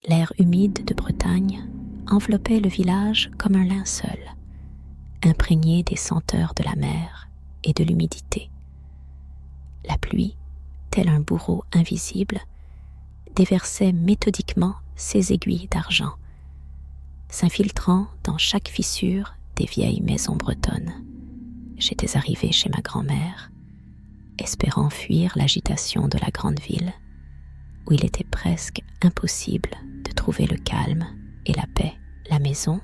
L'air humide de Bretagne enveloppait le village comme un linceul, imprégné des senteurs de la mer et de l'humidité. La pluie, tel un bourreau invisible, déversait méthodiquement ses aiguilles d'argent, s'infiltrant dans chaque fissure des vieilles maisons bretonnes. J'étais arrivé chez ma grand-mère, espérant fuir l'agitation de la grande ville, où il était presque impossible de trouver le calme et la paix. La maison,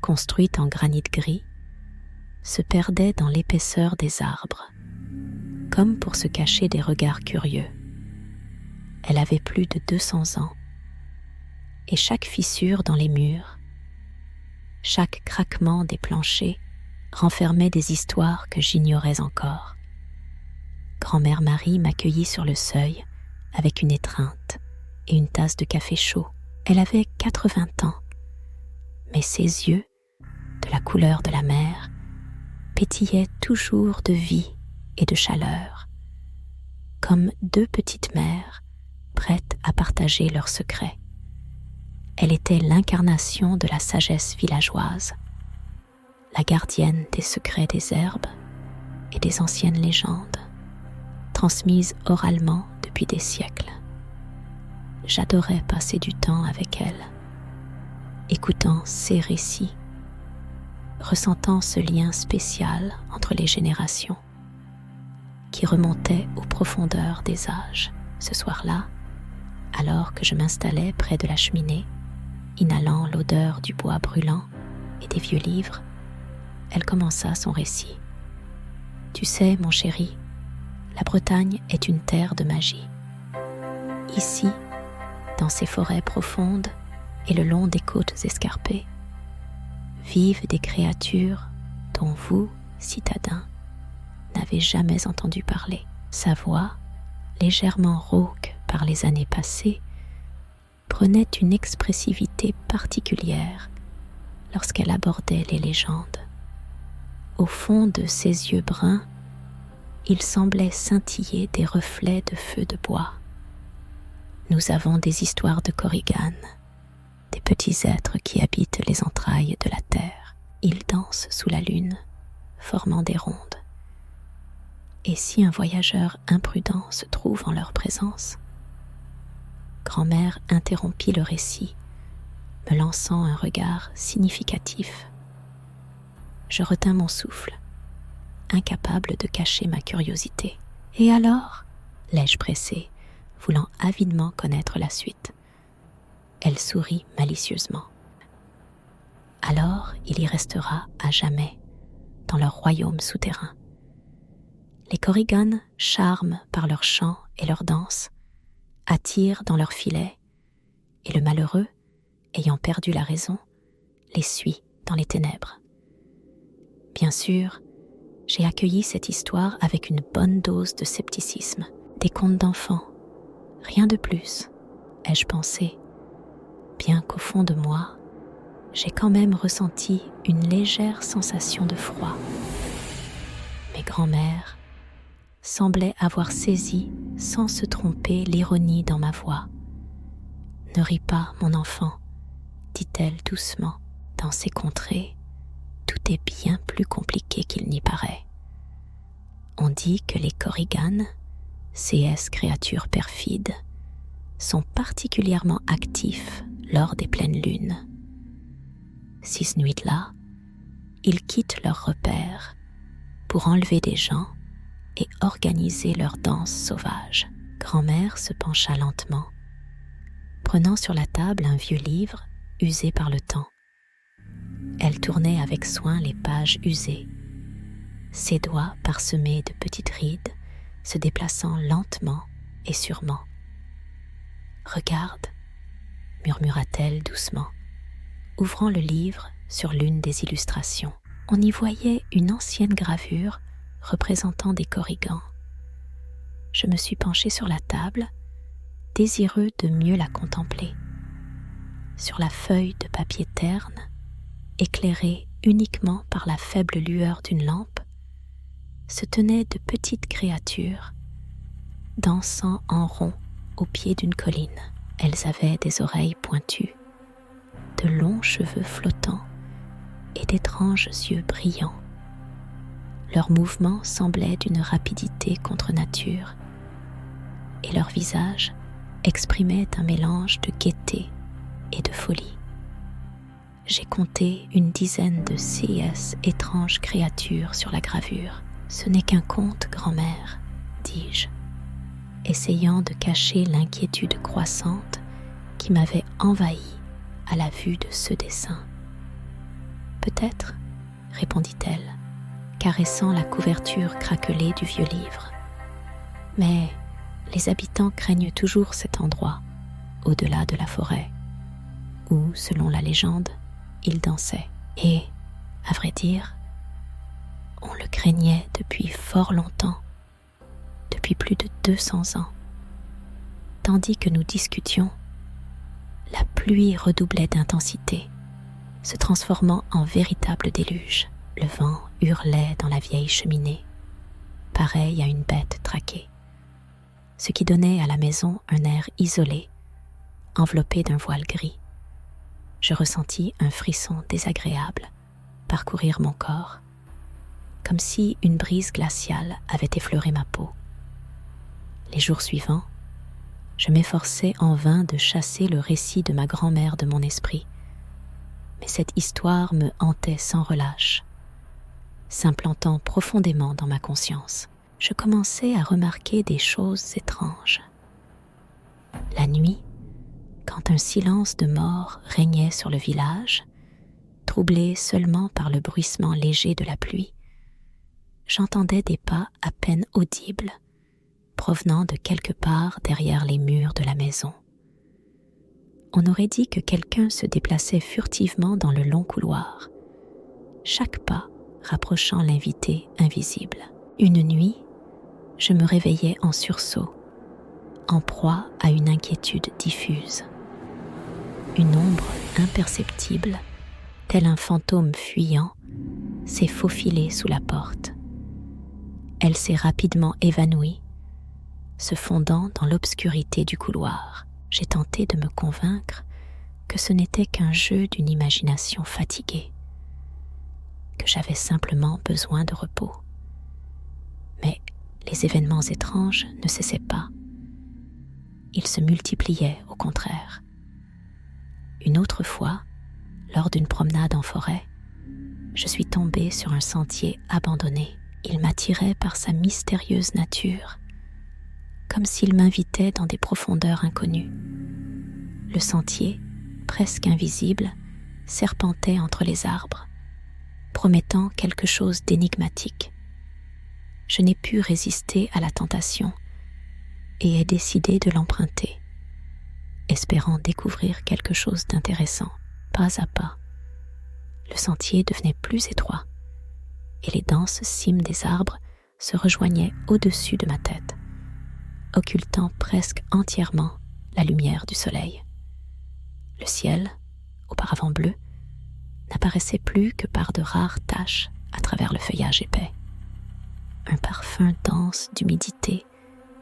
construite en granit gris, se perdait dans l'épaisseur des arbres, comme pour se cacher des regards curieux. Elle avait plus de 200 ans, et chaque fissure dans les murs, chaque craquement des planchers renfermait des histoires que j'ignorais encore. Grand-mère Marie m'accueillit sur le seuil avec une étreinte et une tasse de café chaud. Elle avait 80 ans, mais ses yeux, de la couleur de la mer, pétillaient toujours de vie et de chaleur, comme deux petites mères prêtes à partager leurs secrets. Elle était l'incarnation de la sagesse villageoise, la gardienne des secrets des herbes et des anciennes légendes, transmises oralement depuis des siècles. J'adorais passer du temps avec elle, écoutant ses récits, ressentant ce lien spécial entre les générations qui remontait aux profondeurs des âges. Ce soir-là, alors que je m'installais près de la cheminée, inhalant l'odeur du bois brûlant et des vieux livres, elle commença son récit. « Tu sais, mon chéri, la Bretagne est une terre de magie. Ici, dans ces forêts profondes et le long des côtes escarpées, vivent des créatures dont vous, citadins, n'avez jamais entendu parler. » Sa voix, légèrement rauque par les années passées, prenait une expressivité particulière lorsqu'elle abordait les légendes. Au fond de ses yeux bruns, il semblait scintiller des reflets de feu de bois. Nous avons des histoires de Corrigan, des petits êtres qui habitent les entrailles de la terre. Ils dansent sous la lune, formant des rondes. Et si un voyageur imprudent se trouve en leur présence? Grand-mère interrompit le récit, me lançant un regard significatif. Je retins mon souffle, incapable de cacher ma curiosité. « Et alors ?» l'ai-je pressée, voulant avidement connaître la suite. Elle sourit malicieusement. « Alors il y restera à jamais, dans leur royaume souterrain. Les Corrigan charment par leurs chants et leurs danses, attirent dans leurs filets, et le malheureux, ayant perdu la raison, les suit dans les ténèbres. Bien sûr, j'ai accueilli cette histoire avec une bonne dose de scepticisme. Des contes d'enfants, rien de plus, ai-je pensé, bien qu'au fond de moi, j'ai quand même ressenti une légère sensation de froid. Mes grands-mères semblaient avoir saisi sans se tromper l'ironie dans ma voix. « Ne ris pas, mon enfant, » dit-elle doucement. « Dans ces contrées, tout est bien plus compliqué qu'il n'y paraît. On dit que les Corrigan, ces créatures perfides, sont particulièrement actifs lors des pleines lunes. Ces nuits-là, ils quittent leurs repères pour enlever des gens et organiser leur danse sauvage. » Grand-mère se pencha lentement, prenant sur la table un vieux livre usé par le temps. Elle tournait avec soin les pages usées, ses doigts parsemés de petites rides se déplaçant lentement et sûrement. « Regarde, » murmura-t-elle doucement, ouvrant le livre sur l'une des illustrations. On y voyait une ancienne gravure représentant des Corrigans. Je me suis penché sur la table, désireux de mieux la contempler. Sur la feuille de papier terne, éclairée uniquement par la faible lueur d'une lampe, se tenaient de petites créatures, dansant en rond au pied d'une colline. Elles avaient des oreilles pointues, de longs cheveux flottants et d'étranges yeux brillants. Leurs mouvements semblaient d'une rapidité contre nature, et leur visage exprimait un mélange de gaieté et de folie. J'ai compté une dizaine de ces étranges créatures sur la gravure. Ce n'est qu'un conte, grand-mère, dis-je, essayant de cacher l'inquiétude croissante qui m'avait envahi à la vue de ce dessin. Peut-être, répondit-elle, caressant la couverture craquelée du vieux livre. Mais les habitants craignent toujours cet endroit, au-delà de la forêt, où, selon la légende, ils dansaient. Et, à vrai dire, on le craignait depuis fort longtemps, depuis plus de 200 ans. Tandis que nous discutions, la pluie redoublait d'intensité, se transformant en véritable déluge. Le vent hurlait dans la vieille cheminée, pareil à une bête traquée, ce qui donnait à la maison un air isolé, enveloppé d'un voile gris. Je ressentis un frisson désagréable parcourir mon corps, comme si une brise glaciale avait effleuré ma peau. Les jours suivants, je m'efforçais en vain de chasser le récit de ma grand-mère de mon esprit, mais cette histoire me hantait sans relâche, s'implantant profondément dans ma conscience. Je commençais à remarquer des choses étranges. La nuit, quand un silence de mort régnait sur le village, troublé seulement par le bruissement léger de la pluie, j'entendais des pas à peine audibles provenant de quelque part derrière les murs de la maison. On aurait dit que quelqu'un se déplaçait furtivement dans le long couloir, chaque pas rapprochant l'invité invisible. Une nuit, je me réveillais en sursaut, en proie à une inquiétude diffuse. Une ombre imperceptible, tel un fantôme fuyant, s'est faufilée sous la porte. Elle s'est rapidement évanouie, se fondant dans l'obscurité du couloir. J'ai tenté de me convaincre que ce n'était qu'un jeu d'une imagination fatiguée, que j'avais simplement besoin de repos. Mais les événements étranges ne cessaient pas. Ils se multipliaient au contraire. Une autre fois, lors d'une promenade en forêt, je suis tombée sur un sentier abandonné. Il m'attirait par sa mystérieuse nature, comme s'il m'invitait dans des profondeurs inconnues. Le sentier, presque invisible, serpentait entre les arbres, promettant quelque chose d'énigmatique. Je n'ai pu résister à la tentation et ai décidé de l'emprunter, espérant découvrir quelque chose d'intéressant. Pas à pas, le sentier devenait plus étroit et les denses cimes des arbres se rejoignaient au-dessus de ma tête, occultant presque entièrement la lumière du soleil. Le ciel, auparavant bleu, n'apparaissait plus que par de rares taches à travers le feuillage épais. Un parfum dense d'humidité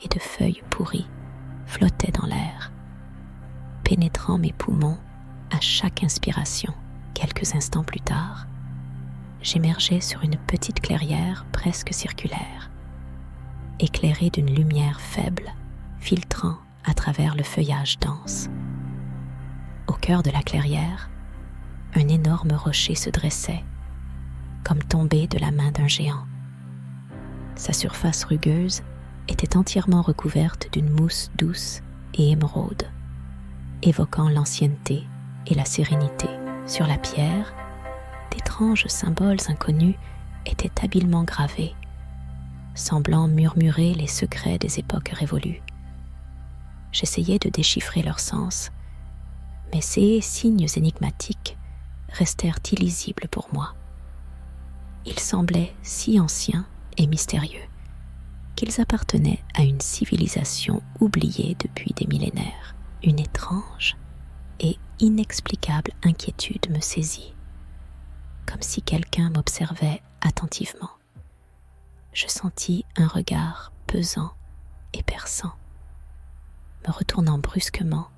et de feuilles pourries flottait dans l'air, pénétrant mes poumons à chaque inspiration. Quelques instants plus tard, j'émergeais sur une petite clairière presque circulaire, éclairée d'une lumière faible, filtrant à travers le feuillage dense. Au cœur de la clairière, un énorme rocher se dressait, comme tombé de la main d'un géant. Sa surface rugueuse était entièrement recouverte d'une mousse douce et émeraude, évoquant l'ancienneté et la sérénité. Sur la pierre, d'étranges symboles inconnus étaient habilement gravés, semblant murmurer les secrets des époques révolues. J'essayais de déchiffrer leur sens, mais ces signes énigmatiques restèrent illisibles pour moi. Ils semblaient si anciens et mystérieux qu'ils appartenaient à une civilisation oubliée depuis des millénaires. Une étrange et inexplicable inquiétude me saisit, comme si quelqu'un m'observait attentivement. Je sentis un regard pesant et perçant. Me retournant brusquement,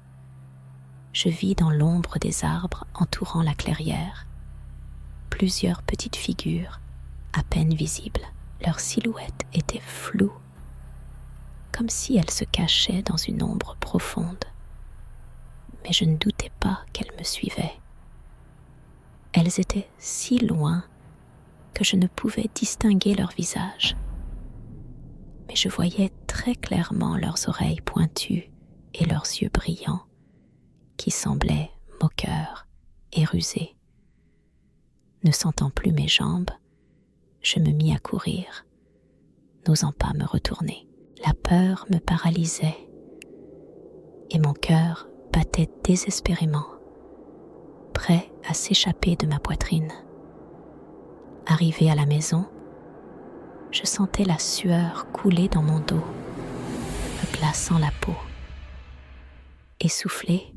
je vis dans l'ombre des arbres entourant la clairière plusieurs petites figures à peine visibles. Leurs silhouettes étaient floues, comme si elles se cachaient dans une ombre profonde. Mais je ne doutais pas qu'elles me suivaient. Elles étaient si loin que je ne pouvais distinguer leur visage. Mais je voyais très clairement leurs oreilles pointues et leurs yeux brillants, qui semblaient moqueurs et rusés. Ne sentant plus mes jambes, je me mis à courir, n'osant pas me retourner. La peur me paralysait et mon cœur battait désespérément, prêt à s'échapper de ma poitrine. Arrivé à la maison, je sentais la sueur couler dans mon dos, me glaçant la peau. Essoufflée,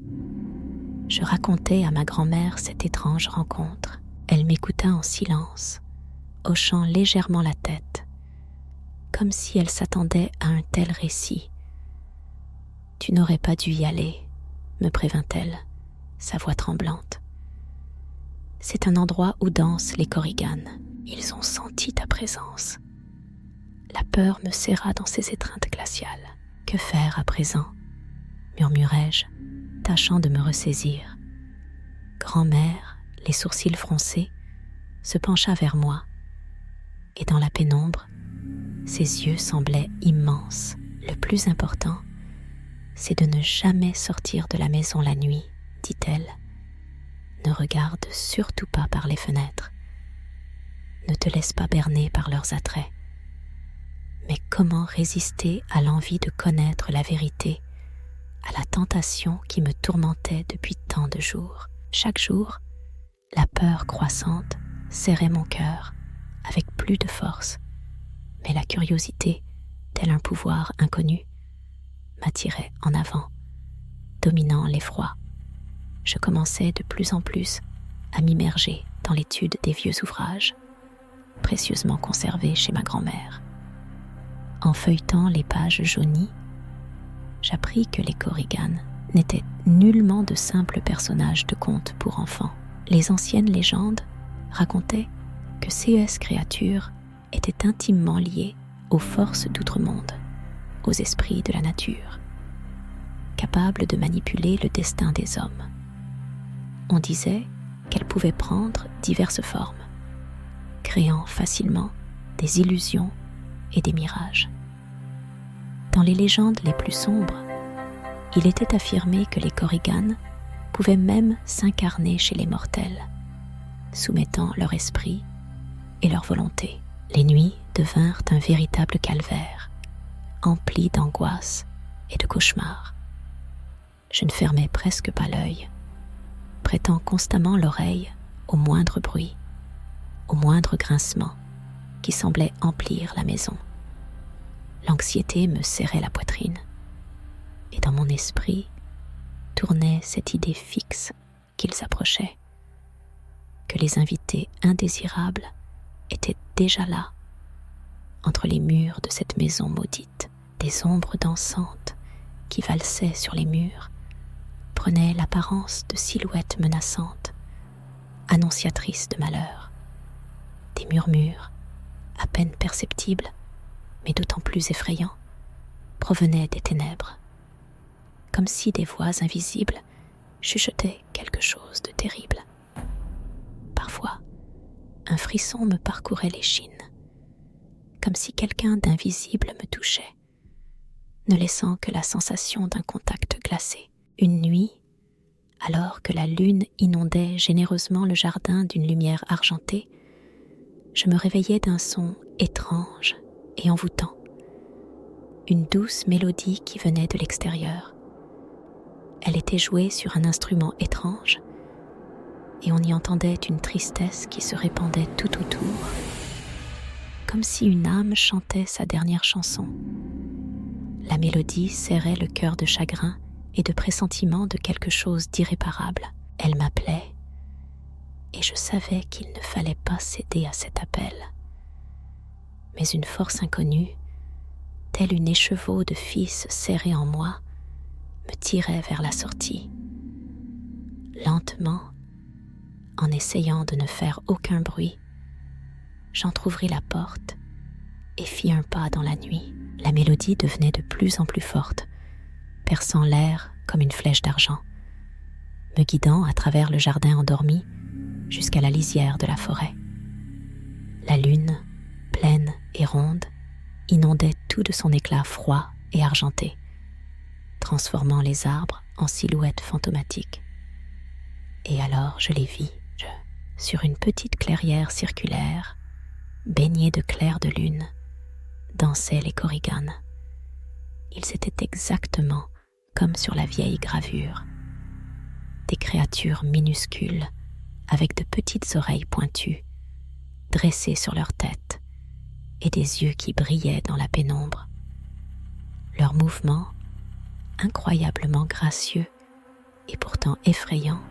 je racontais à ma grand-mère cette étrange rencontre. Elle m'écouta en silence, hochant légèrement la tête, comme si elle s'attendait à un tel récit. « Tu n'aurais pas dû y aller », me prévint-elle, sa voix tremblante. « C'est un endroit où dansent les Korrigan. Ils ont senti ta présence. » La peur me serra dans ses étreintes glaciales. « Que faire à présent ?» murmurai-je, tâchant de me ressaisir. Grand-mère, les sourcils froncés, se pencha vers moi, et dans la pénombre, ses yeux semblaient immenses. Le plus important, c'est de ne jamais sortir de la maison la nuit, dit-elle. Ne regarde surtout pas par les fenêtres. Ne te laisse pas berner par leurs attraits. Mais comment résister à l'envie de connaître la vérité, à la tentation qui me tourmentait depuis tant de jours? Chaque jour, la peur croissante serrait mon cœur avec plus de force, mais la curiosité, tel un pouvoir inconnu, m'attirait en avant, dominant l'effroi. Je commençais de plus en plus à m'immerger dans l'étude des vieux ouvrages, précieusement conservés chez ma grand-mère. En feuilletant les pages jaunies, j'appris que les Korrigan n'étaient nullement de simples personnages de contes pour enfants. Les anciennes légendes racontaient que ces créatures étaient intimement liées aux forces d'outre-monde, aux esprits de la nature, capables de manipuler le destin des hommes. On disait qu'elles pouvaient prendre diverses formes, créant facilement des illusions et des mirages. Dans les légendes les plus sombres, il était affirmé que les Korrigan pouvaient même s'incarner chez les mortels, soumettant leur esprit et leur volonté. Les nuits devinrent un véritable calvaire, empli d'angoisse et de cauchemars. Je ne fermais presque pas l'œil, prêtant constamment l'oreille au moindre bruit, au moindre grincement qui semblait emplir la maison. L'anxiété me serrait la poitrine, et dans mon esprit tournait cette idée fixe qu'ils approchaient, que les invités indésirables étaient déjà là, entre les murs de cette maison maudite. Des ombres dansantes qui valsaient sur les murs prenaient l'apparence de silhouettes menaçantes, annonciatrices de malheur. Des murmures, à peine perceptibles, mais d'autant plus effrayants, provenaient des ténèbres, comme si des voix invisibles chuchotaient quelque chose de terrible. Parfois, un frisson me parcourait l'échine, comme si quelqu'un d'invisible me touchait, ne laissant que la sensation d'un contact glacé. Une nuit, alors que la lune inondait généreusement le jardin d'une lumière argentée, je me réveillai d'un son étrange et envoûtant, une douce mélodie qui venait de l'extérieur. Elle était jouée sur un instrument étrange, et on y entendait une tristesse qui se répandait tout autour, comme si une âme chantait sa dernière chanson. La mélodie serrait le cœur de chagrin et de pressentiment de quelque chose d'irréparable. Elle m'appelait, et je savais qu'il ne fallait pas céder à cet appel. Mais une force inconnue, telle une écheveau de fils serrée en moi, me tirait vers la sortie. Lentement, en essayant de ne faire aucun bruit, j'entr'ouvris la porte et fis un pas dans la nuit. La mélodie devenait de plus en plus forte, perçant l'air comme une flèche d'argent, me guidant à travers le jardin endormi jusqu'à la lisière de la forêt. La lune, pleine et ronde, inondait tout de son éclat froid et argenté, transformant les arbres en silhouettes fantomatiques. Et alors je les vis, sur une petite clairière circulaire, baignée de clairs de lune, dansaient les korrigans. Ils étaient exactement comme sur la vieille gravure. Des créatures minuscules, avec de petites oreilles pointues, dressées sur leur tête, et des yeux qui brillaient dans la pénombre. Leurs mouvements, incroyablement gracieux et pourtant effrayants,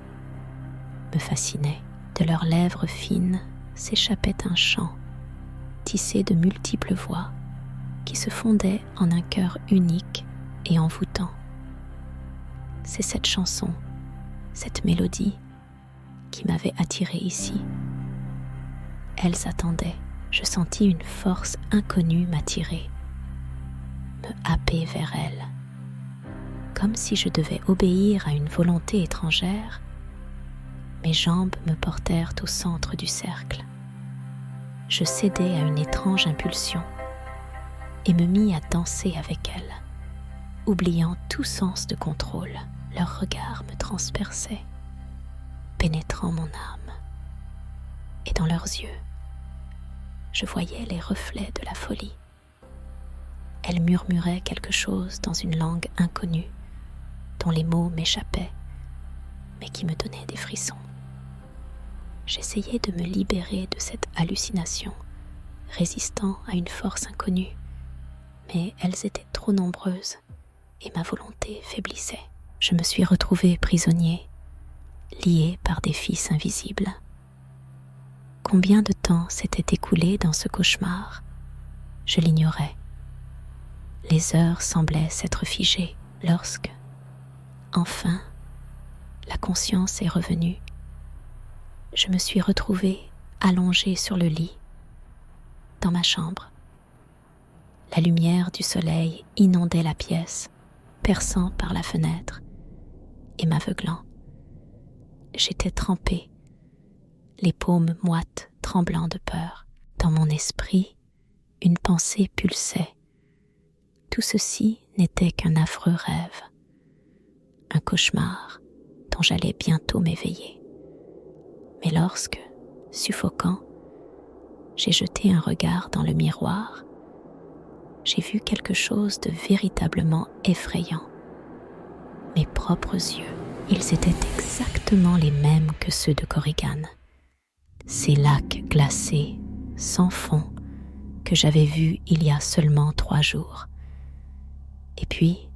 me fascinaient. De leurs lèvres fines s'échappait un chant, tissé de multiples voix, qui se fondait en un chœur unique et envoûtant. C'est cette chanson, cette mélodie, qui m'avait attiré ici. Elles attendaient. Je sentis une force inconnue m'attirer, me happer vers elles. Comme si je devais obéir à une volonté étrangère, mes jambes me portèrent au centre du cercle. Je cédai à une étrange impulsion et me mis à danser avec elles, oubliant tout sens de contrôle. Leurs regards me transperçaient, pénétrant mon âme. Et dans leurs yeux, je voyais les reflets de la folie. Elles murmuraient quelque chose dans une langue inconnue, dont les mots m'échappaient, mais qui me donnaient des frissons. J'essayais de me libérer de cette hallucination, résistant à une force inconnue, mais elles étaient trop nombreuses et ma volonté faiblissait. Je me suis retrouvé prisonnier, lié par des fils invisibles. Combien de temps s'était écoulé dans ce cauchemar? Je l'ignorais. Les heures semblaient s'être figées lorsque, enfin, la conscience est revenue. Je me suis retrouvée allongée sur le lit, dans ma chambre. La lumière du soleil inondait la pièce, perçant par la fenêtre et m'aveuglant. J'étais trempée, les paumes moites, tremblant de peur. Dans mon esprit, une pensée pulsait. Tout ceci n'était qu'un affreux rêve, un cauchemar dont j'allais bientôt m'éveiller. Mais lorsque, suffocant, j'ai jeté un regard dans le miroir, j'ai vu quelque chose de véritablement effrayant. Mes propres yeux, ils étaient exactement les mêmes que ceux de Korrigan. Ces lacs glacés, sans fond, que j'avais vus il y a seulement 3 jours. Et puis,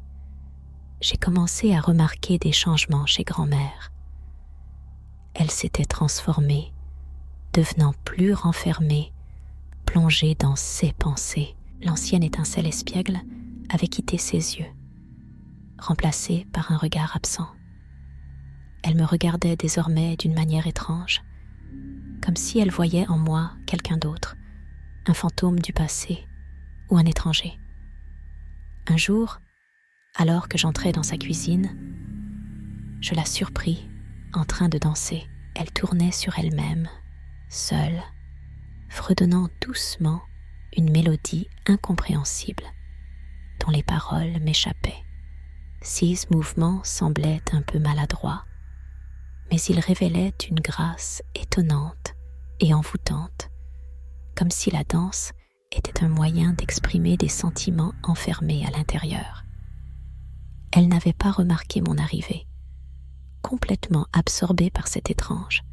j'ai commencé à remarquer des changements chez grand-mère. Elle s'était transformée, devenant plus renfermée, plongée dans ses pensées. L'ancienne étincelle espiègle avait quitté ses yeux, remplacée par un regard absent. Elle me regardait désormais d'une manière étrange, comme si elle voyait en moi quelqu'un d'autre, un fantôme du passé ou un étranger. Un jour, alors que j'entrais dans sa cuisine, je la surpris en train de danser. Elle tournait sur elle-même, seule, fredonnant doucement une mélodie incompréhensible dont les paroles m'échappaient. Ses mouvements semblaient un peu maladroits, mais ils révélaient une grâce étonnante et envoûtante, comme si la danse était un moyen d'exprimer des sentiments enfermés à l'intérieur. Elle n'avait pas remarqué mon arrivée, complètement absorbée par cette étrange,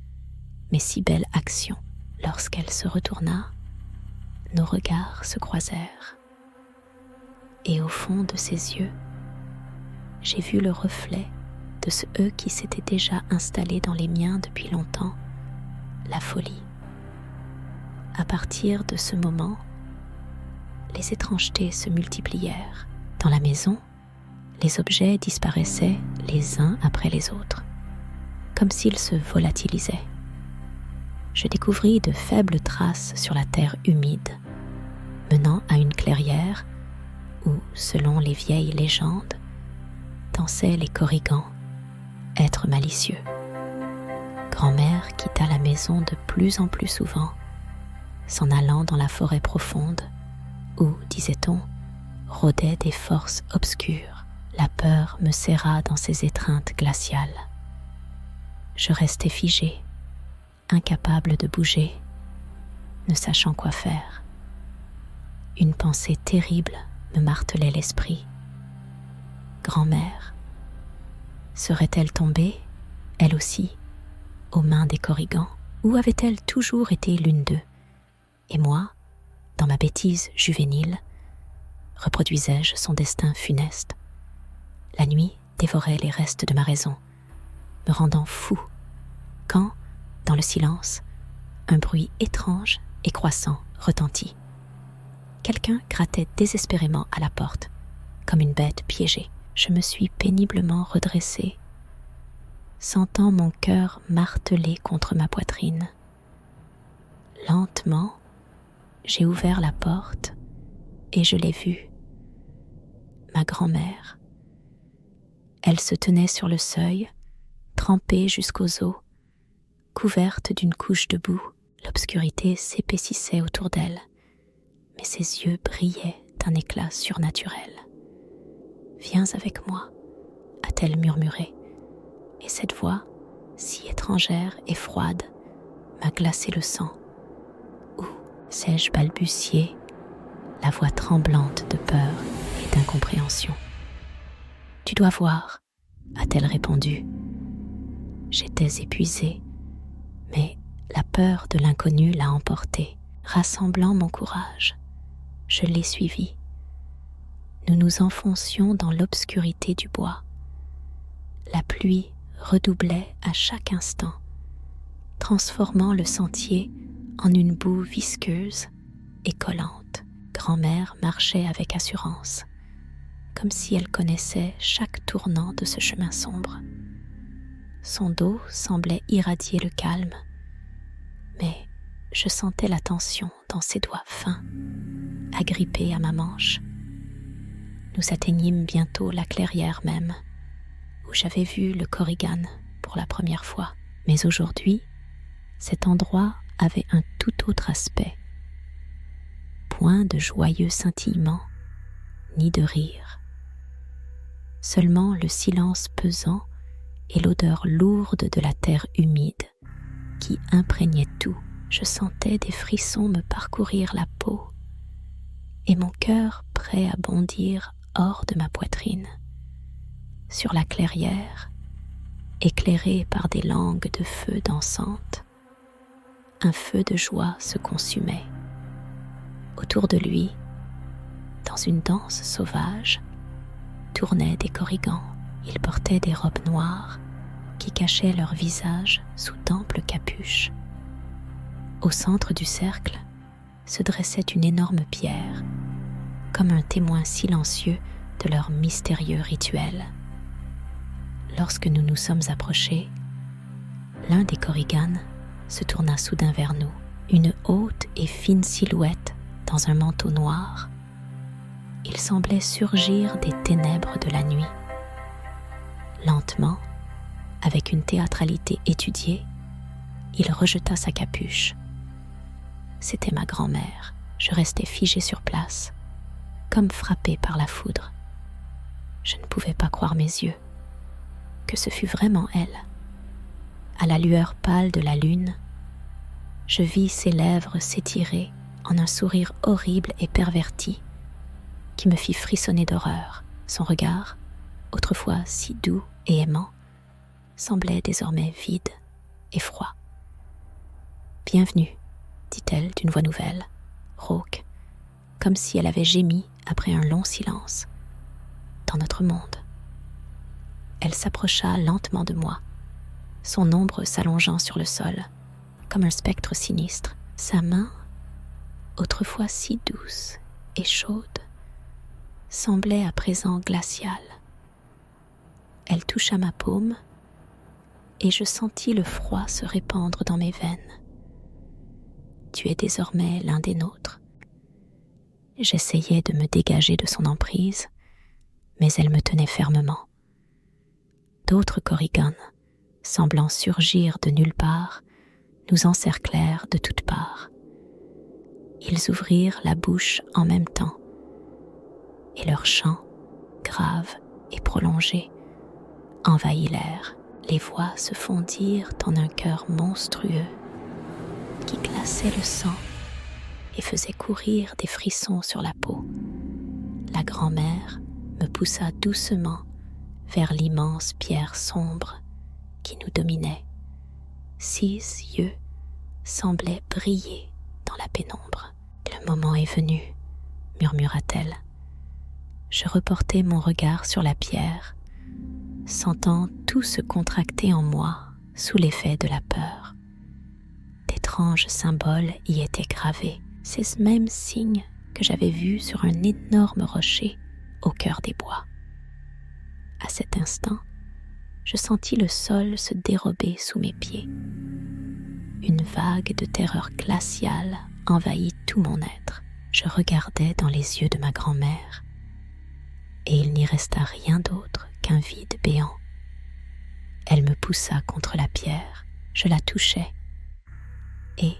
mais si belle action. Lorsqu'elle se retourna, nos regards se croisèrent, et au fond de ses yeux, j'ai vu le reflet de ce eux qui s'était déjà installé dans les miens depuis longtemps, la folie. À partir de ce moment, les étrangetés se multiplièrent. Dans la maison, les objets disparaissaient les uns après les autres. comme s'il se volatilisait. Je découvris de faibles traces sur la terre humide, menant à une clairière où, selon les vieilles légendes, dansaient les corrigans, êtres malicieux. Grand-mère quitta la maison de plus en plus souvent, s'en allant dans la forêt profonde où, disait-on, rôdaient des forces obscures. La peur me serra dans ses étreintes glaciales. Je restai figé, incapable de bouger, ne sachant quoi faire. Une pensée terrible me martelait l'esprit. Grand-mère, serait-elle tombée, elle aussi, aux mains des corrigans, ou avait-elle toujours été l'une d'eux? Et moi, dans ma bêtise juvénile, reproduisais-je son destin funeste? La nuit dévorait les restes de ma raison, me rendant fou, quand, dans le silence, un bruit étrange et croissant retentit. Quelqu'un grattait désespérément à la porte, comme une bête piégée. Je me suis péniblement redressée, sentant mon cœur marteler contre ma poitrine. Lentement, j'ai ouvert la porte et je l'ai vue. Ma grand-mère. Elle se tenait sur le seuil, trempée jusqu'aux os, couverte d'une couche de boue. L'obscurité s'épaississait autour d'elle, mais ses yeux brillaient d'un éclat surnaturel. « Viens avec moi », a-t-elle murmuré, et cette voix, si étrangère et froide, m'a glacé le sang. « Où » sais-je balbutié, la voix tremblante de peur et d'incompréhension. « Tu dois voir », a-t-elle répondu. J'étais épuisé, mais la peur de l'inconnu l'a emporté. Rassemblant mon courage, je l'ai suivie. Nous nous enfoncions dans l'obscurité du bois. La pluie redoublait à chaque instant, transformant le sentier en une boue visqueuse et collante. Grand-mère marchait avec assurance, comme si elle connaissait chaque tournant de ce chemin sombre. Son dos semblait irradier le calme, mais je sentais la tension dans ses doigts fins, agrippés à ma manche. Nous atteignîmes bientôt la clairière même, où j'avais vu le corrigan pour la première fois. Mais aujourd'hui, cet endroit avait un tout autre aspect. Point de joyeux scintillement, ni de rire. Seulement le silence pesant et l'odeur lourde de la terre humide qui imprégnait tout. Je sentais des frissons me parcourir la peau et mon cœur prêt à bondir hors de ma poitrine. Sur la clairière, éclairée par des langues de feu dansantes, un feu de joie se consumait. Autour de lui, dans une danse sauvage, tournaient des corrigans. Ils portaient des robes noires qui cachaient leurs visages sous d'amples capuches. Au centre du cercle se dressait une énorme pierre, comme un témoin silencieux de leur mystérieux rituel. Lorsque nous nous sommes approchés, l'un des corrigans se tourna soudain vers nous, une haute et fine silhouette dans un manteau noir. Il semblait surgir des ténèbres de la nuit. Lentement, avec une théâtralité étudiée, il rejeta sa capuche. C'était ma grand-mère. Je restais figé sur place, comme frappé par la foudre. Je ne pouvais pas croire mes yeux, que ce fût vraiment elle. À la lueur pâle de la lune, je vis ses lèvres s'étirer en un sourire horrible et perverti qui me fit frissonner d'horreur. Son regard, autrefois si doux et aimant, semblait désormais vide et froid. « Bienvenue », dit-elle d'une voix nouvelle, rauque, comme si elle avait gémi après un long silence, dans notre monde. Elle s'approcha lentement de moi, son ombre s'allongeant sur le sol, comme un spectre sinistre. Sa main, autrefois si douce et chaude, semblait à présent glaciale. Elle toucha ma paume et je sentis le froid se répandre dans mes veines. Tu es désormais l'un des nôtres. J'essayais de me dégager de son emprise, mais elle me tenait fermement. D'autres Korrigans, semblant surgir de nulle part, nous encerclèrent de toutes parts. Ils ouvrirent la bouche en même temps, et leur chant, grave et prolongé, envahit l'air. Les voix se fondirent en un chœur monstrueux qui glaçait le sang et faisait courir des frissons sur la peau. La grand-mère me poussa doucement vers l'immense pierre sombre qui nous dominait. 6 yeux semblaient briller dans la pénombre. « Le moment est venu, » murmura-t-elle. Je reportai mon regard sur la pierre, sentant tout se contracter en moi sous l'effet de la peur. D'étranges symboles y étaient gravés, ces mêmes signes que j'avais vus sur un énorme rocher au cœur des bois. À cet instant, je sentis le sol se dérober sous mes pieds. Une vague de terreur glaciale envahit tout mon être. Je regardais dans les yeux de ma grand-mère, et il n'y resta rien d'autre qu'un vide béant. Elle me poussa contre la pierre, je la touchai, et,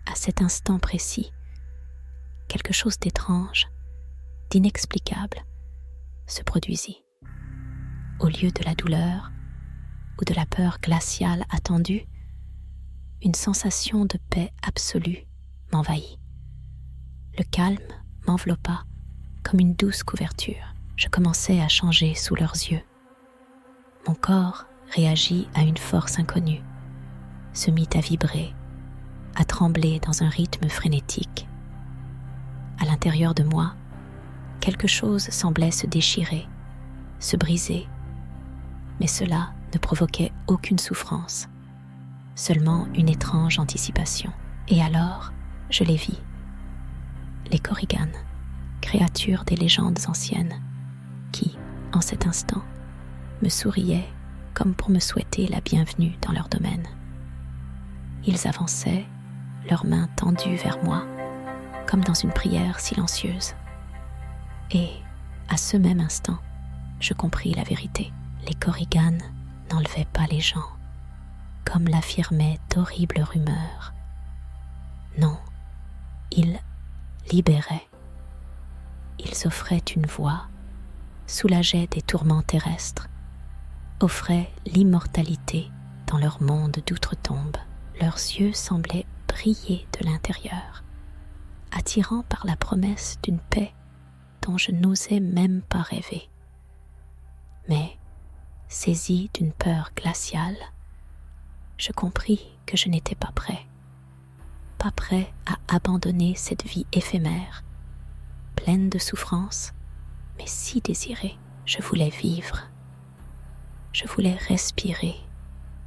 à cet instant précis, quelque chose d'étrange, d'inexplicable, se produisit. Au lieu de la douleur ou de la peur glaciale attendue, une sensation de paix absolue m'envahit. Le calme m'enveloppa comme une douce couverture. Je commençais à changer sous leurs yeux. Mon corps réagit à une force inconnue, se mit à vibrer, à trembler dans un rythme frénétique. À l'intérieur de moi, quelque chose semblait se déchirer, se briser, mais cela ne provoquait aucune souffrance, seulement une étrange anticipation. Et alors, je les vis. Les Korrigans, créatures des légendes anciennes, qui, en cet instant, me souriaient comme pour me souhaiter la bienvenue dans leur domaine. Ils avançaient, leurs mains tendues vers moi, comme dans une prière silencieuse. Et, à ce même instant, je compris la vérité. Les Korrigans n'enlevaient pas les gens, comme l'affirmaient d'horribles rumeurs. Non, ils libéraient. Ils offraient une voie, soulageaient des tourments terrestres, offraient l'immortalité dans leur monde d'outre-tombe. Leurs yeux semblaient briller de l'intérieur, attirant par la promesse d'une paix dont je n'osais même pas rêver. Mais, saisi d'une peur glaciale, je compris que je n'étais pas prêt à abandonner cette vie éphémère, pleine de souffrances, mais si désirée. Je voulais vivre, je voulais respirer,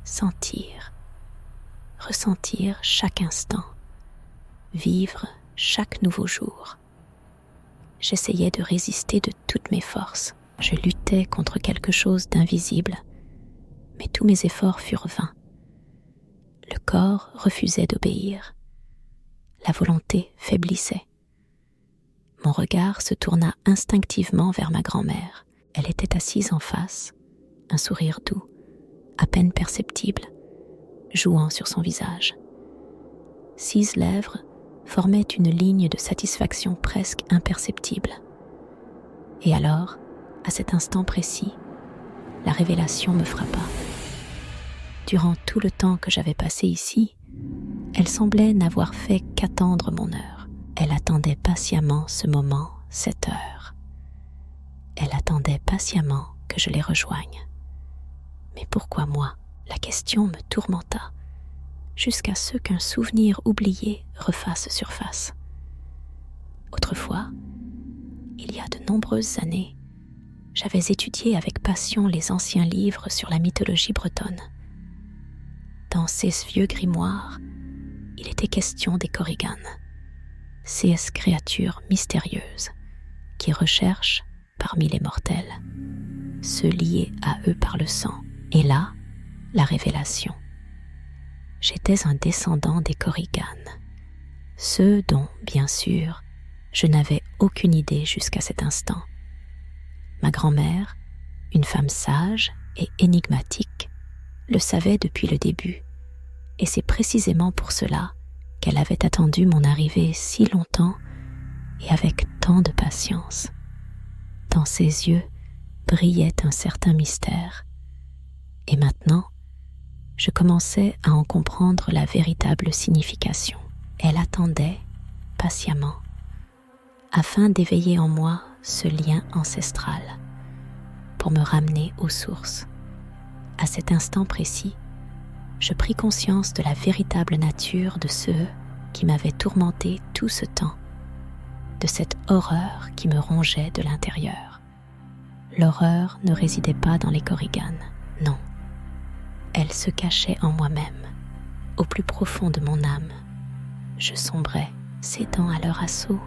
sentir, ressentir chaque instant, vivre chaque nouveau jour. J'essayais de résister de toutes mes forces. Je luttais contre quelque chose d'invisible, mais tous mes efforts furent vains. Le corps refusait d'obéir. La volonté faiblissait. Mon regard se tourna instinctivement vers ma grand-mère. Elle était assise en face, un sourire doux, à peine perceptible, jouant sur son visage. 6 lèvres formaient une ligne de satisfaction presque imperceptible. Et alors, à cet instant précis, la révélation me frappa. Durant tout le temps que j'avais passé ici, elle semblait n'avoir fait qu'attendre mon heure. Elle attendait patiemment ce moment, cette heure. Elle attendait patiemment que je les rejoigne. Mais pourquoi moi? La question me tourmenta, jusqu'à ce qu'un souvenir oublié refasse surface. Autrefois, il y a de nombreuses années, j'avais étudié avec passion les anciens livres sur la mythologie bretonne. Dans ces vieux grimoires, il était question des Korrigans, ces créatures mystérieuses qui recherchent, parmi les mortels, ceux liés à eux par le sang. Et là, la révélation. J'étais un descendant des Korrigan, ceux dont, bien sûr, je n'avais aucune idée jusqu'à cet instant. Ma grand-mère, une femme sage et énigmatique, le savait depuis le début, et c'est précisément pour cela qu'elle avait attendu mon arrivée si longtemps et avec tant de patience. Dans ses yeux brillait un certain mystère, et maintenant, je commençais à en comprendre la véritable signification. Elle attendait, patiemment, afin d'éveiller en moi ce lien ancestral, pour me ramener aux sources. À cet instant précis, je pris conscience de la véritable nature de ceux qui m'avaient tourmenté tout ce temps, de cette horreur qui me rongeait de l'intérieur. L'horreur ne résidait pas dans les Korrigan, non. Elle se cachait en moi-même, au plus profond de mon âme. Je sombrais, cédant à leur assaut.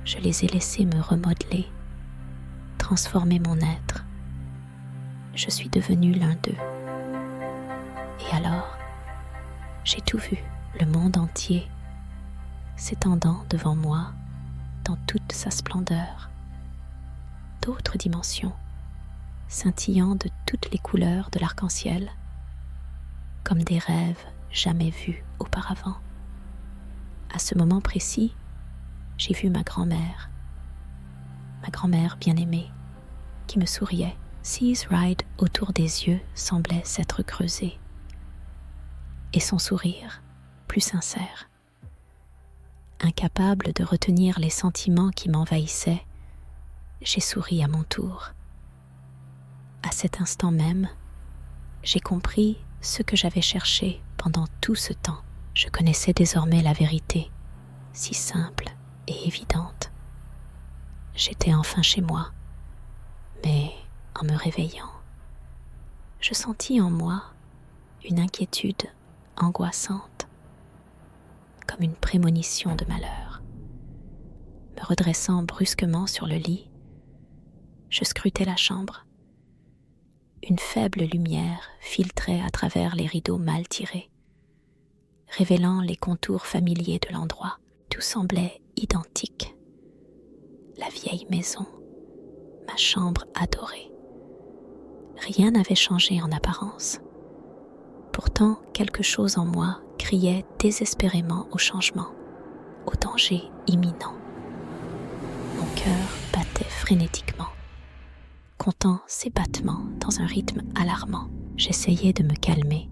Je les ai laissés me remodeler, transformer mon être. Je suis devenue l'un d'eux. Et alors, j'ai tout vu, le monde entier, s'étendant devant moi dans toute sa splendeur. D'autres dimensions, scintillant de toutes les couleurs de l'arc-en-ciel, comme des rêves jamais vus auparavant. À ce moment précis, j'ai vu ma grand-mère bien-aimée, qui me souriait. Sea's ride autour des yeux semblait s'être creusé, et son sourire plus sincère. Incapable de retenir les sentiments qui m'envahissaient, j'ai souri à mon tour. À cet instant même, j'ai compris ce que j'avais cherché pendant tout ce temps. Je connaissais désormais la vérité, si simple et évidente. J'étais enfin chez moi, mais en me réveillant, je sentis en moi une inquiétude angoissante, comme une prémonition de malheur. Me redressant brusquement sur le lit, je scrutais la chambre. Une faible lumière filtrait à travers les rideaux mal tirés, révélant les contours familiers de l'endroit. Tout semblait identique. La vieille maison, ma chambre adorée. Rien n'avait changé en apparence. Pourtant, quelque chose en moi criait désespérément au changement, au danger imminent. Mon cœur battait frénétiquement, comptant ses battements dans un rythme alarmant. J'essayais de me calmer,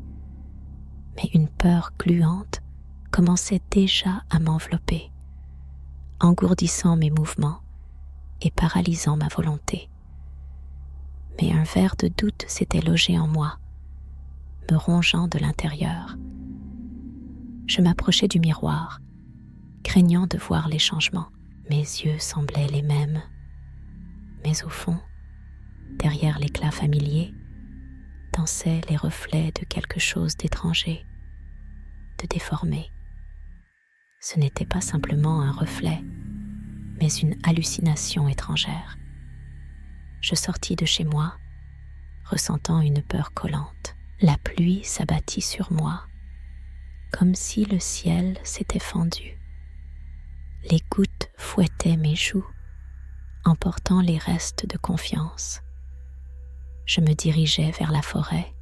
mais une peur gluante commençait déjà à m'envelopper, engourdissant mes mouvements et paralysant ma volonté. Mais un ver de doute s'était logé en moi, me rongeant de l'intérieur. Je m'approchais du miroir, craignant de voir les changements. Mes yeux semblaient les mêmes, mais au fond, derrière l'éclat familier, dansaient les reflets de quelque chose d'étranger, de déformé. Ce n'était pas simplement un reflet, mais une hallucination étrangère. Je sortis de chez moi, ressentant une peur collante. La pluie s'abattit sur moi, comme si le ciel s'était fendu. Les gouttes fouettaient mes joues, emportant les restes de confiance. Je me dirigeais vers la forêt,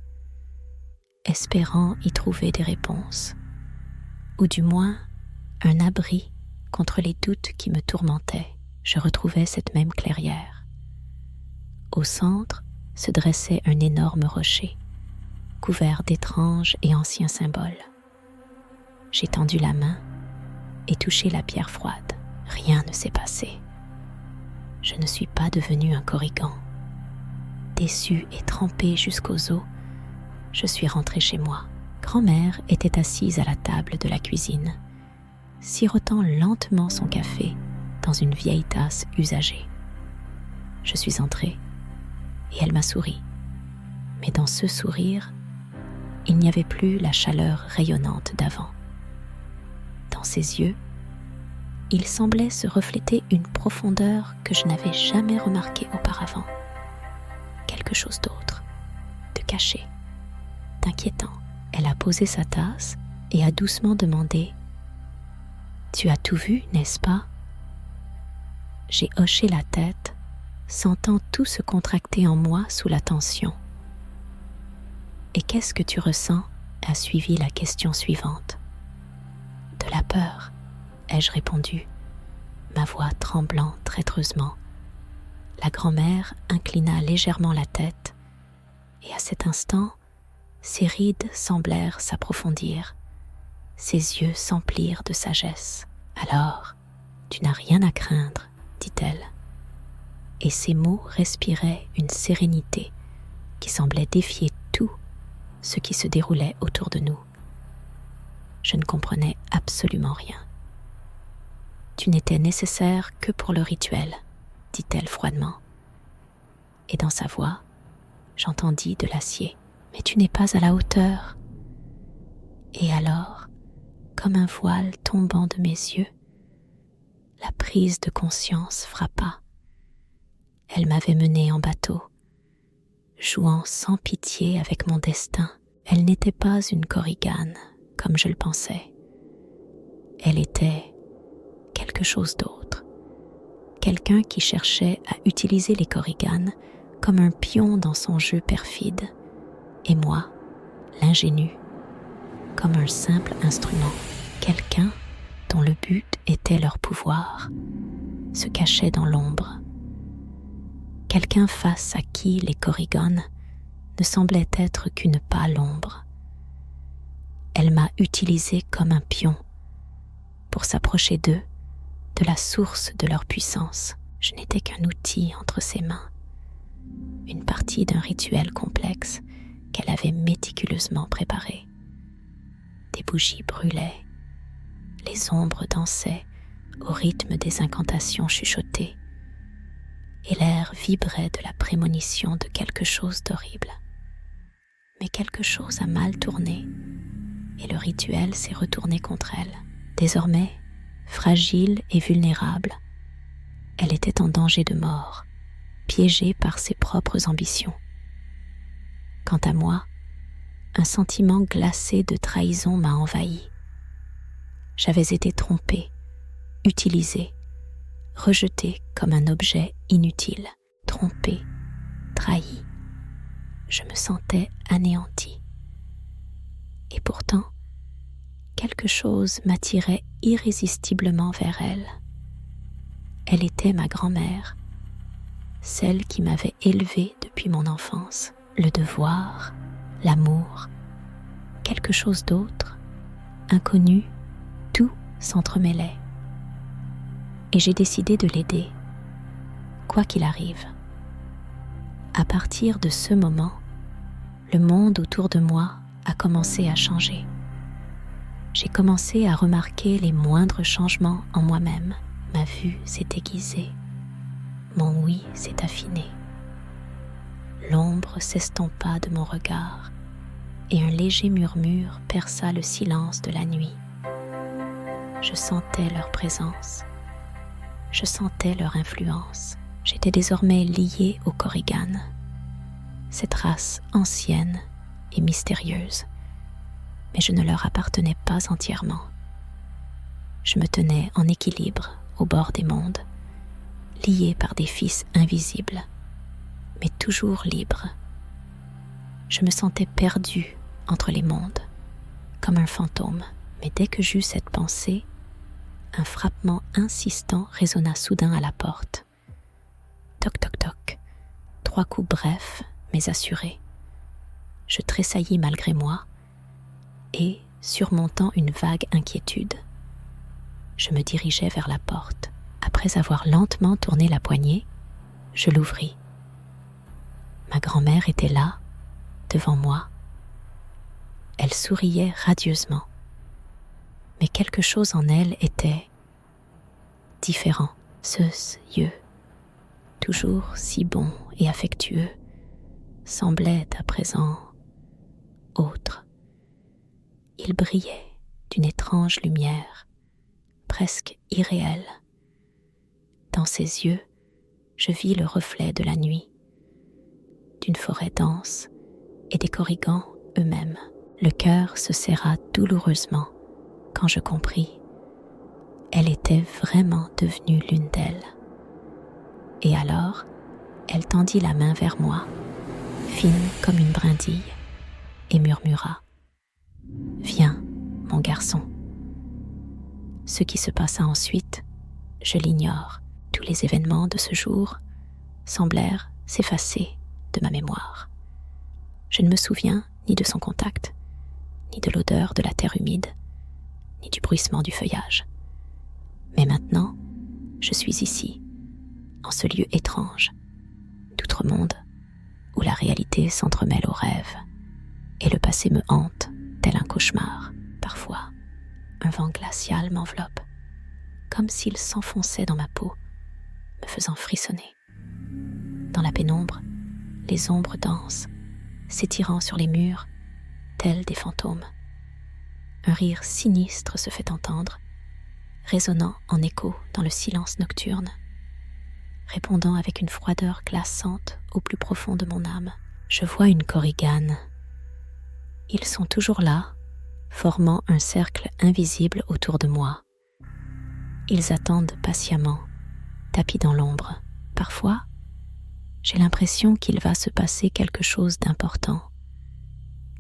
espérant y trouver des réponses, ou du moins un abri contre les doutes qui me tourmentaient. Je retrouvais cette même clairière. Au centre se dressait un énorme rocher, couvert d'étranges et anciens symboles. J'ai tendu la main et touché la pierre froide. Rien ne s'est passé. Je ne suis pas devenu un Korrigan. Déçu et trempé jusqu'aux os, je suis rentré chez moi. Grand-mère était assise à la table de la cuisine, sirotant lentement son café dans une vieille tasse usagée. Je suis entré et elle m'a souri. Mais dans ce sourire, il n'y avait plus la chaleur rayonnante d'avant. Dans ses yeux, il semblait se refléter une profondeur que je n'avais jamais remarquée auparavant. Quelque chose d'autre, de caché, C'est inquiétant. Elle a posé sa tasse et a doucement demandé « Tu as tout vu, n'est-ce pas ?» J'ai hoché la tête, sentant tout se contracter en moi sous la tension. « Et qu'est-ce que tu ressens ?» a suivi la question suivante. « De la peur, » ai-je répondu, ma voix tremblant traîtreusement. La grand-mère inclina légèrement la tête, et à cet instant, ses rides semblèrent s'approfondir, ses yeux s'emplirent de sagesse. « Alors, tu n'as rien à craindre, » dit-elle, et ses mots respiraient une sérénité qui semblait défier tout ce qui se déroulait autour de nous. Je ne comprenais absolument rien. « Tu n'étais nécessaire que pour le rituel, » dit-elle froidement. Et dans sa voix, j'entendis de l'acier. « Mais tu n'es pas à la hauteur. » Et alors, comme un voile tombant de mes yeux, la prise de conscience frappa. Elle m'avait menée en bateau, jouant sans pitié avec mon destin. Elle n'était pas une Korrigan, comme je le pensais. Elle était quelque chose d'autre. Quelqu'un qui cherchait à utiliser les Korrigan comme un pion dans son jeu perfide, et moi, l'ingénu, comme un simple instrument. Quelqu'un dont le but était leur pouvoir, se cachait dans l'ombre. Quelqu'un face à qui les Korrigan ne semblaient être qu'une pâle ombre. Elle m'a utilisé comme un pion pour s'approcher d'eux, de la source de leur puissance. Je n'étais qu'un outil entre ses mains, une partie d'un rituel complexe qu'elle avait méticuleusement préparé. Des bougies brûlaient, les ombres dansaient au rythme des incantations chuchotées, et l'air vibrait de la prémonition de quelque chose d'horrible. Mais quelque chose a mal tourné, et le rituel s'est retourné contre elle. Désormais, fragile et vulnérable, elle était en danger de mort, piégée par ses propres ambitions. Quant à moi, un sentiment glacé de trahison m'a envahi. J'avais été trompée, utilisée, rejetée comme un objet inutile, trompée, trahie. Je me sentais anéantie. Et pourtant, quelque chose m'attirait irrésistiblement vers elle. Elle était ma grand-mère, celle qui m'avait élevée depuis mon enfance. Le devoir, l'amour, quelque chose d'autre, inconnu, tout s'entremêlait. Et j'ai décidé de l'aider, quoi qu'il arrive. À partir de ce moment, le monde autour de moi a commencé à changer. J'ai commencé à remarquer les moindres changements en moi-même. Ma vue s'est aiguisée, mon ouïe s'est affiné. L'ombre s'estompa de mon regard et un léger murmure perça le silence de la nuit. Je sentais leur présence, je sentais leur influence. J'étais désormais liée aux Korrigan, cette race ancienne et mystérieuse, mais je ne leur appartenais pas entièrement. Je me tenais en équilibre au bord des mondes, liée par des fils invisibles, mais toujours libre. Je me sentais perdue entre les mondes, comme un fantôme. Mais dès que j'eus cette pensée, un frappement insistant résonna soudain à la porte. Toc toc toc, 3 coups brefs mais assurés. Je tressaillis malgré moi et, surmontant une vague inquiétude, je me dirigeai vers la porte. Après avoir lentement tourné la poignée, je l'ouvris. Ma grand-mère était là, devant moi. Elle souriait radieusement. Mais quelque chose en elle était différent. Ses yeux, toujours si bons et affectueux, semblaient à présent autres. Ils brillaient d'une étrange lumière, presque irréelle. Dans ses yeux, je vis le reflet de la nuit, d'une forêt dense et des Korrigans eux-mêmes. Le cœur se serra douloureusement quand je compris. Elle était vraiment devenue l'une d'elles. Et alors, elle tendit la main vers moi, fine comme une brindille, et murmura « Viens, mon garçon ». Ce qui se passa ensuite, je l'ignore. Tous les événements de ce jour semblèrent s'effacer de ma mémoire. Je ne me souviens ni de son contact, ni de l'odeur de la terre humide, ni du bruissement du feuillage. Mais maintenant, je suis ici, en ce lieu étrange, d'outre-monde, où la réalité s'entremêle aux rêves, et le passé me hante tel un cauchemar. Parfois, un vent glacial m'enveloppe, comme s'il s'enfonçait dans ma peau, me faisant frissonner. Dans la pénombre, les ombres dansent, s'étirant sur les murs, tels des fantômes. Un rire sinistre se fait entendre, résonnant en écho dans le silence nocturne, répondant avec une froideur glaçante au plus profond de mon âme. Je vois une korigane. Ils sont toujours là, formant un cercle invisible autour de moi. Ils attendent patiemment, tapis dans l'ombre. Parfois, j'ai l'impression qu'il va se passer quelque chose d'important,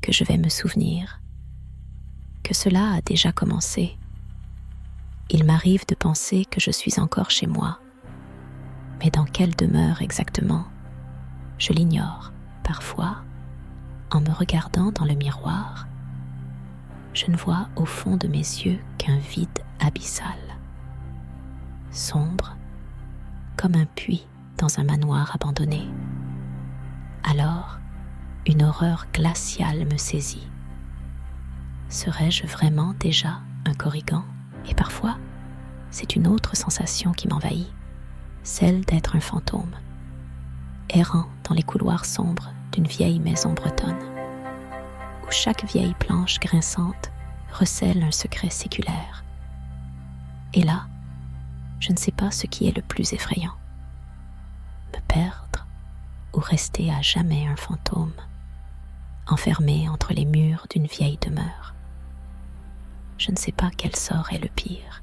que je vais me souvenir, que cela a déjà commencé. Il m'arrive de penser que je suis encore chez moi, mais dans quelle demeure exactement, je l'ignore. Parfois, en me regardant dans le miroir, je ne vois au fond de mes yeux qu'un vide abyssal, sombre comme un puits dans un manoir abandonné. Alors, une horreur glaciale me saisit. Serais-je vraiment déjà un Korrigan ? Et parfois, c'est une autre sensation qui m'envahit, celle d'être un fantôme, errant dans les couloirs sombres d'une vieille maison bretonne, où chaque vieille planche grinçante recèle un secret séculaire. Et là, je ne sais pas ce qui est le plus effrayant, me perdre ou rester à jamais un fantôme, enfermé entre les murs d'une vieille demeure. Je ne sais pas quel sort est le pire.